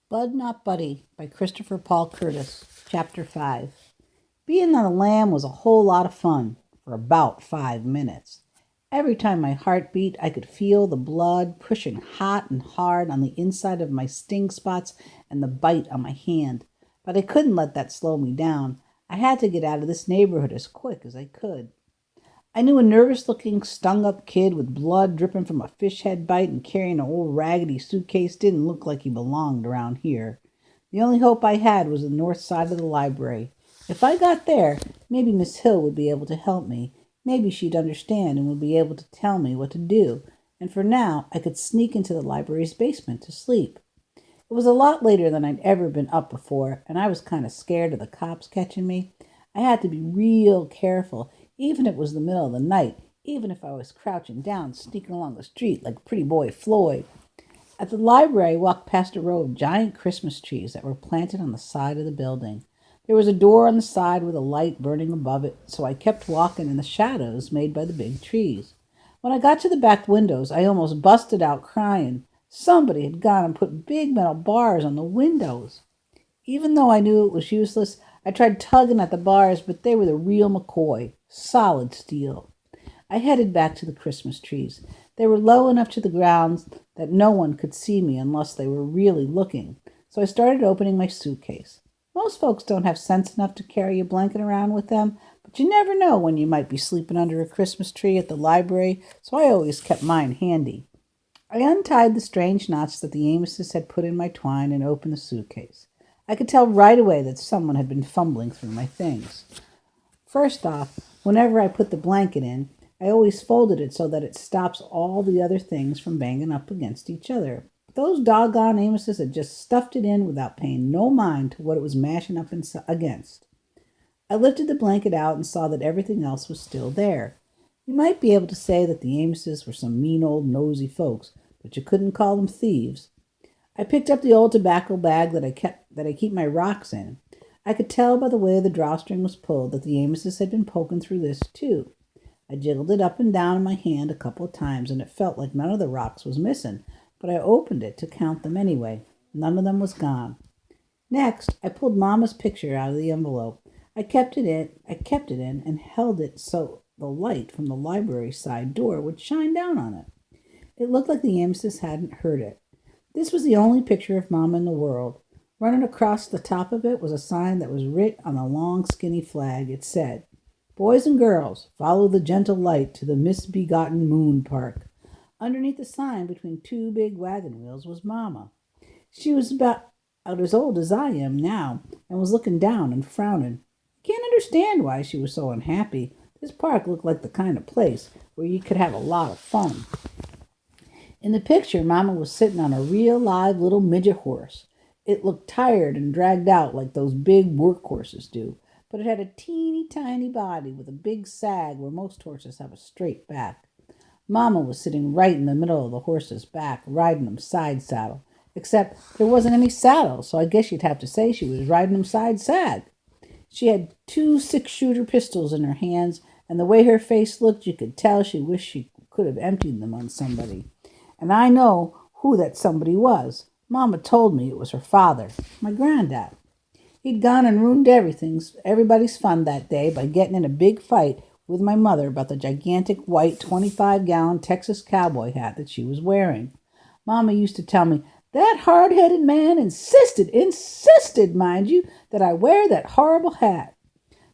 Bud Not Buddy by Christopher Paul Curtis, Chapter 5. Being on a lamb was a whole lot of fun for about 5 minutes. Every time my heart beat, I could feel the blood pushing hot and hard on the inside of my sting spots and the bite on my hand. But I couldn't let that slow me down. I had to get out of this neighborhood as quick as I could. I knew a nervous-looking, stung-up kid with blood dripping from a fish head bite and carrying an old raggedy suitcase didn't look like he belonged around here. The only hope I had was the north side of the library. If I got there, maybe Miss Hill would be able to help me. Maybe she'd understand and would be able to tell me what to do. And for now, I could sneak into the library's basement to sleep. It was a lot later than I'd ever been up before, and I was kind of scared of the cops catching me. I had to be real careful, even if it was the middle of the night, even if I was crouching down, sneaking along the street like pretty boy Floyd. At the library, I walked past a row of giant Christmas trees that were planted on the side of the building. There was a door on the side with a light burning above it, so I kept walking in the shadows made by the big trees. When I got to the back windows, I almost busted out crying. Somebody had gone and put big metal bars on the windows. Even though I knew it was useless, I tried tugging at the bars, but they were the real McCoy, solid steel. I headed back to the Christmas trees. They were low enough to the ground that no one could see me unless they were really looking, so I started opening my suitcase. Most folks don't have sense enough to carry a blanket around with them, but you never know when you might be sleeping under a Christmas tree at the library, so I always kept mine handy. I untied the strange knots that the Amoses had put in my twine and opened the suitcase. I could tell right away that someone had been fumbling through my things. First off, whenever I put the blanket in, I always folded it so that it stops all the other things from banging up against each other. Those doggone Amoses had just stuffed it in without paying no mind to what it was mashing up against. I lifted the blanket out and saw that everything else was still there. You might be able to say that the Amoses were some mean old nosy folks, but you couldn't call them thieves. I picked up the old tobacco bag that I keep my rocks in. I could tell by the way the drawstring was pulled that the Amoses had been poking through this too. I jiggled it up and down in my hand a couple of times, and it felt like none of the rocks was missing, but I opened it to count them anyway. None of them was gone. Next, I pulled Mama's picture out of the envelope. I kept it in and held it so the light from the library side door would shine down on it. It looked like the Amoses hadn't heard it. This was the only picture of Mama in the world. Running across the top of it was a sign that was writ on a long, skinny flag. It said, "Boys and girls, follow the gentle light to the misbegotten moon park." Underneath the sign, between two big wagon wheels, was Mama. She was about as old as I am now, and was looking down and frowning. I can't understand why she was so unhappy. This park looked like the kind of place where you could have a lot of fun. In the picture, Mama was sitting on a real live little midget horse. It looked tired and dragged out like those big work horses do, but it had a teeny tiny body with a big sag where most horses have a straight back. Mama was sitting right in the middle of the horse's back, riding him side saddle, except there wasn't any saddle, so I guess you'd have to say she was riding him side sag. She had 2 6-shooter pistols in her hands, and the way her face looked, you could tell she wished she could have emptied them on somebody. And I know who that somebody was. Mama told me it was her father, my granddad. He'd gone and ruined everybody's fun that day by getting in a big fight with my mother about the gigantic white 25-gallon Texas cowboy hat that she was wearing. Mama used to tell me, "That hard-headed man insisted, mind you, that I wear that horrible hat."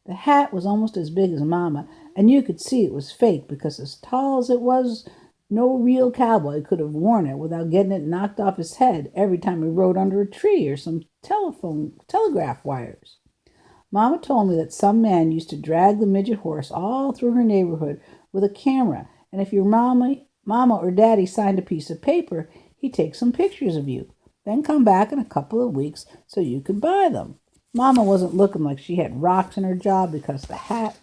The hat was almost as big as Mama, and you could see it was fake because as tall as it was, no real cowboy could have worn it without getting it knocked off his head every time he rode under a tree or some telegraph wires. Mama told me that some man used to drag the midget horse all through her neighborhood with a camera, and if your mama or daddy signed a piece of paper, he'd take some pictures of you, then come back in a couple of weeks so you could buy them. Mama wasn't looking like she had rocks in her jaw because the hat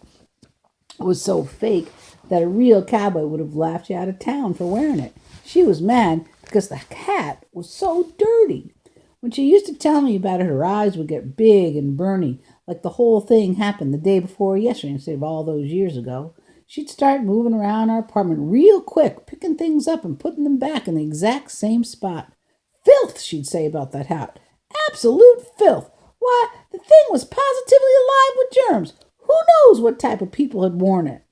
was so fake that a real cowboy would have laughed you out of town for wearing it. She was mad because the hat was so dirty. When she used to tell me about it, her eyes would get big and burny, like the whole thing happened the day before yesterday instead of all those years ago. She'd start moving around our apartment real quick, picking things up and putting them back in the exact same spot. "Filth," she'd say about that hat. Absolute filth. Why, the thing was positively alive with germs. Who knows what type of people had worn it?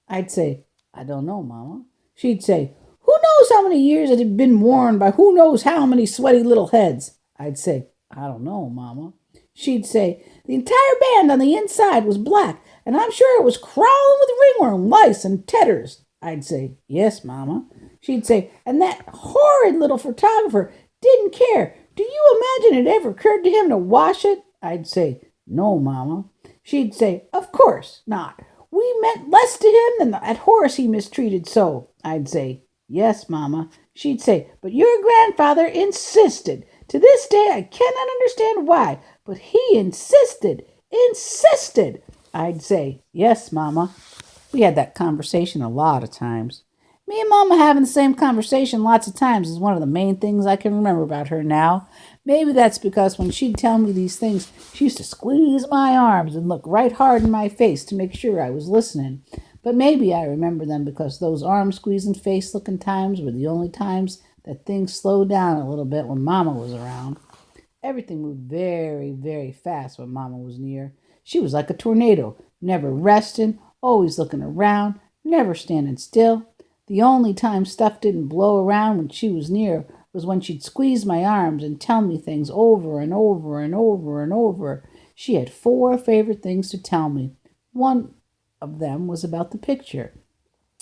I'd say, I don't know, Mama. She'd say, who knows how many years it had been worn by who knows how many sweaty little heads? I'd say, I don't know, Mama. She'd say, the entire band on the inside was black, and I'm sure it was crawling with ringworm, lice, and tetters. I'd say, yes, Mama. She'd say, and that horrid little photographer didn't care. Do you imagine it ever occurred to him to wash it? I'd say, no, Mama. She'd say, of course not. We meant less to him than that horse he mistreated so. I'd say, yes, Mama. She'd say, but your grandfather insisted. To this day, I cannot understand why, but he insisted. I'd say, yes, Mama. We had that conversation a lot of times. Me and Mama having the same conversation lots of times is one of the main things I can remember about her now. Maybe that's because when she'd tell me these things, she used to squeeze my arms and look right hard in my face to make sure I was listening. But maybe I remember them because those arm-squeezing, face-looking times were the only times that things slowed down a little bit when Mama was around. Everything moved very, very fast when Mama was near. She was like a tornado, never resting, always looking around, never standing still. The only time stuff didn't blow around when she was near was when she'd squeeze my arms and tell me things over and over and over and over. She had 4 favorite things to tell me. One of them was about the picture,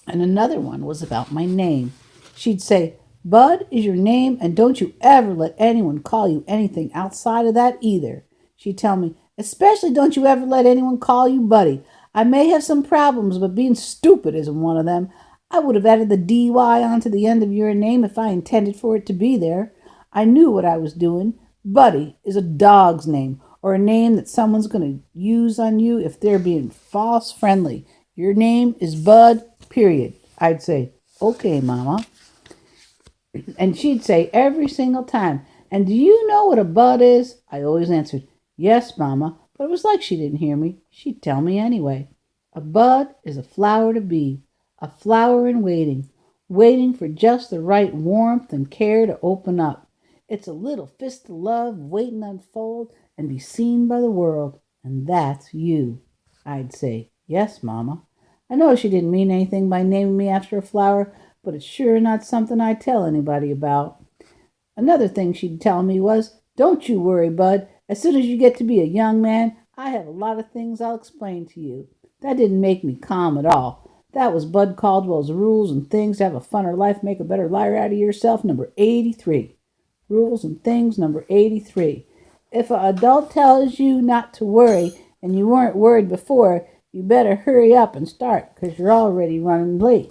and another one was about my name. She'd say, Bud is your name, and don't you ever let anyone call you anything outside of that either. She'd tell me, especially don't you ever let anyone call you Buddy. I may have some problems, but being stupid isn't one of them. I would have added the DY onto the end of your name if I intended for it to be there. I knew what I was doing. Buddy is a dog's name, or a name that someone's going to use on you if they're being false friendly. Your name is Bud, period. I'd say, okay, Mama. And she'd say every single time, and do you know what a bud is? I always answered, yes, Mama, but it was like she didn't hear me. She'd tell me anyway. A bud is a flower to be. A flower in waiting, waiting for just the right warmth and care to open up. It's a little fist of love waiting to unfold and be seen by the world, and that's you. I'd say, yes, Mama. I know she didn't mean anything by naming me after a flower, but it's sure not something I'd tell anybody about. Another thing she'd tell me was, don't you worry, Bud. As soon as you get to be a young man, I have a lot of things I'll explain to you. That didn't make me calm at all. That was Bud Caldwell's Rules and Things to Have a Funner Life, Make a Better Liar Out of Yourself, number 83. Rules and Things, number 83. If an adult tells you not to worry and you weren't worried before, you better hurry up and start because you're already running late.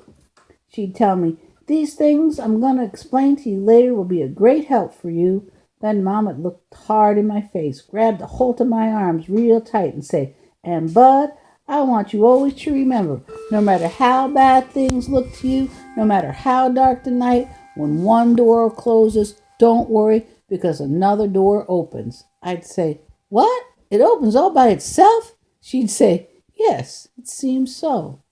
She'd tell me, these things I'm going to explain to you later will be a great help for you. Then Mama looked hard in my face, grabbed a hold of my arms real tight and say, and Bud, I want you always to remember, no matter how bad things look to you, no matter how dark the night, when one door closes, don't worry because another door opens. I'd say, what? It opens all by itself? She'd say, yes, it seems so.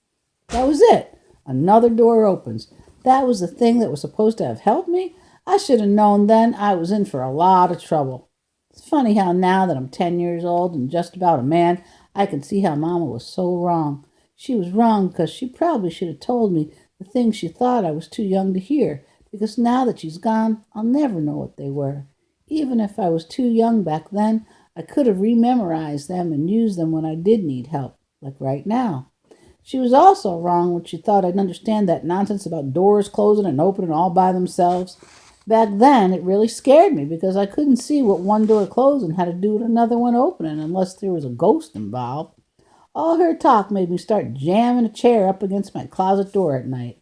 That was it. Another door opens. That was the thing that was supposed to have helped me? I should have known then I was in for a lot of trouble. It's funny how now that I'm 10 years old and just about a man, I can see how Mama was so wrong. She was wrong because she probably should have told me the things she thought I was too young to hear, because now that she's gone, I'll never know what they were. Even if I was too young back then, I could have rememorized them and used them when I did need help, like right now. She was also wrong when she thought I'd understand that nonsense about doors closing and opening all by themselves. Back then, it really scared me because I couldn't see what one door closing had to do with another one opening unless there was a ghost involved. All her talk made me start jamming a chair up against my closet door at night.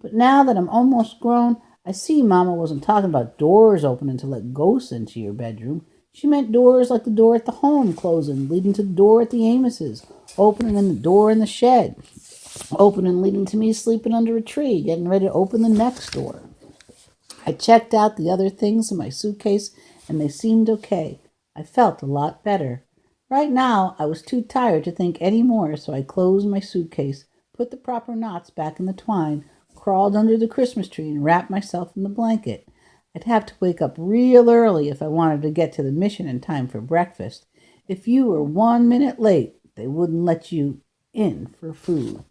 But now that I'm almost grown, I see Mama wasn't talking about doors opening to let ghosts into your bedroom. She meant doors like the door at the home closing, leading to the door at the Amos's, opening in the door in the shed, opening leading to me sleeping under a tree, getting ready to open the next door. I checked out the other things in my suitcase, and they seemed okay. I felt a lot better. Right now, I was too tired to think any more, so I closed my suitcase, put the proper knots back in the twine, crawled under the Christmas tree, and wrapped myself in the blanket. I'd have to wake up real early if I wanted to get to the mission in time for breakfast. If you were 1 minute late, they wouldn't let you in for food.